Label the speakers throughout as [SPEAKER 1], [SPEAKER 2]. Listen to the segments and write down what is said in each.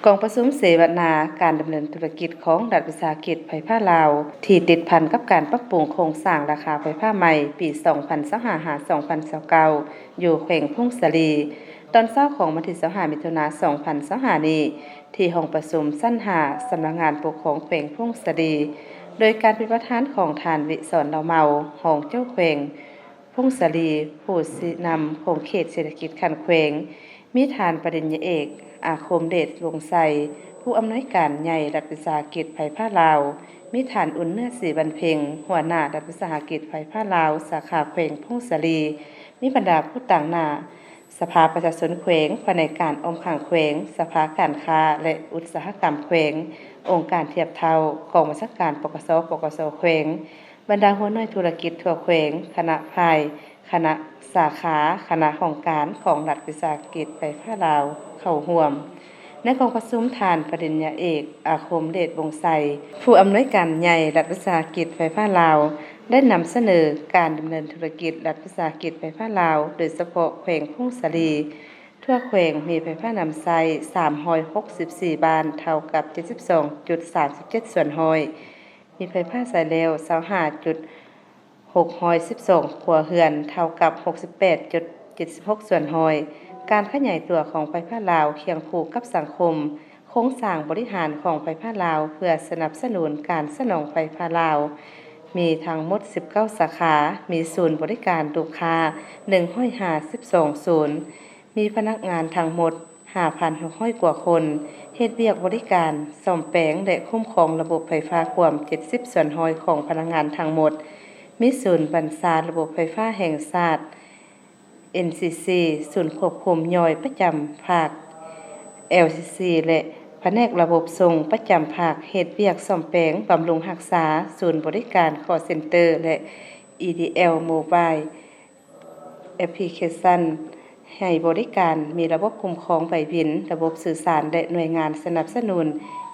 [SPEAKER 1] กองประชุมเสวนาการดำเนินธุรกิจของรัฐวิสาหกิจไฟฟ้าลาวที่ติดพันกับการปรับปรุงโครงสร้างราคาไฟฟ้าใหม่ปี 2025-2029 อยู่แขวงพุ่งสลีตอนเช้าของวันที่25มิถุนายน 2025 นี้ที่ห้องประชุมสั้น5สำนักงานปกครองแขวงพุ่งสลีโดยการเป็นประธานของท่านวิศรเหล่าเมาห้องเจ้าแขวงพุ่งสลีผู้นำโครงเขตเศรษฐกิจคันแขวงมีฐานปริญญาเอกอาคมเดชวงไสผู้อำนวยการใหญ่รัฐวิสาหกิจไฟฟ้าลาวมีฐานอุ่นเนื้อสีบันเพ็งหัวหน้ารัฐวิสาหกิจไฟฟ้าลาวสาขาแขวงพุ่งสลีมีบรรดาผู้ต่างหน้าสภาประชาชนแขวงภายในการอมขังแขวงสภาการค้าและอุตสาหกรรมแขวงองค์การเทียบเท่ากองบัญชาการปกสแขวงบรรดาหัวหน้าธุรกิจทั่วแขวงคณะภายคณะสาขาคณะของการของรัฐวิสาหกิจไฟฟ้าลาวเข้าร่วมในกองประชุมทานปริญญาเอกอาคมเดชวงไสผู้อำนวยการใหญ่รัฐวิสาหกิจไฟฟ้าลาวได้นำเสนอการดำเนินธุรกิจรัฐวิสาหกิจไฟฟ้าลาวโดยเฉพาะแขวงพุ่งสลีทั่วแขวงมีไฟฟ้านำไส้364บ้านเท่ากับ 72.37 ส่วนห้อยมีไฟฟ้าใช้แล้ว25.612 ครัวเรือนเท่ากับ 68.76 ส่วนห้อยการขยายตัวของไฟฟ้าลาวเคียงคู่กับสังคมโครงสร้างบริหารของไฟฟ้าลาวเพื่อสนับสนุนการสนองไฟฟ้าลาวมีทั้งหมด19สาขามีศูนย์บริการลูกค้า152ศูนย์มีพนักงานทั้งหมด 5,600 กว่าคนเฮ็ดเวียกบริการซ่อมแปลงและคุ้มครองระบบไฟฟ้ารวม70ส่วนห้อยของพนักงานทั้งหมดมีศูนย์บรรณาระบบไฟฟ้าแห่งชาติ NCC ศูนย์ควบคุมย่อยประจำภาค LCC และแผนกระบบส่งประจำภาคเฮ็ดเวียกซ่อมแปลงบำรุงรักษาศูนย์บริการ Call Center และ EDL Mobile Application ให้บริการมีระบบคุ้มครองใบบินระบบสื่อสารและหน่วยงานสนับสนุน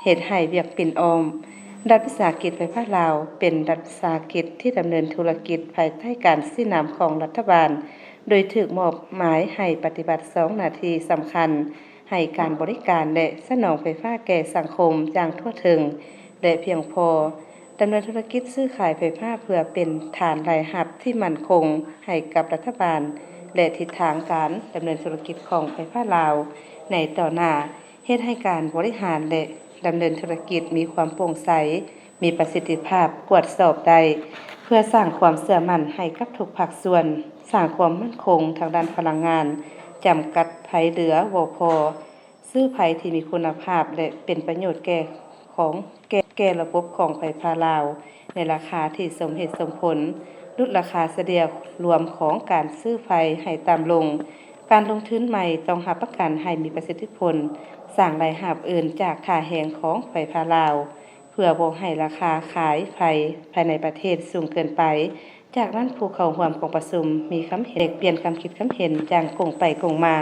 [SPEAKER 1] เฮ็ดให้เวียกปิ่นออมรัฐวิสาหกิจไฟฟ้าลาวเป็นรัฐวิสาหกิจที่ดำเนินธุรกิจภายใต้การชี้นำของรัฐบาลโดยถูกมอบหมายให้ปฏิบัติ2หน้าที่สำคัญให้การบริการและสนองไฟฟ้าแก่สังคมอย่างทั่วถึงและเพียงพอดำเนินธุรกิจซื้อขายไฟฟ้าเพื่อเป็นฐานรายรับที่มั่นคงให้กับรัฐบาลและทิศทางการดำเนินธุรกิจของไฟฟ้าลาวในต่อหน้าเฮ็ดให้การบริหารและดำเนินธุรกิจมีความโปร่งใสมีประสิทธิภาพตรวจสอบได้เพื่อสร้างความเชื่อมั่นให้กับทุกภาคส่วนสร้างความมั่นคงทางด้านพลังงานจำกัดภัยเหลือบ่พอซื้อภัยที่มีคุณภาพและเป็นประโยชน์แก่ระบบของไฟฟ้าลาวในราคาที่สมเหตุสมผลลดราคาเฉลี่ยรวมของการซื้อไฟให้ต่ำลงการลงทุนใหม่ต้องรับประกันให้มีประสิทธิผลสร้างรายรับอื่นจากค่าแรงของไฟฟ้าลาวเพื่อบ่ให้ราคาขายไฟภายในประเทศสูงเกินไปจากนั้นผู้เข้าร่วมกองประชุมมีความเห็นเปลี่ยนความคิดความเห็นจากกงไปกงมา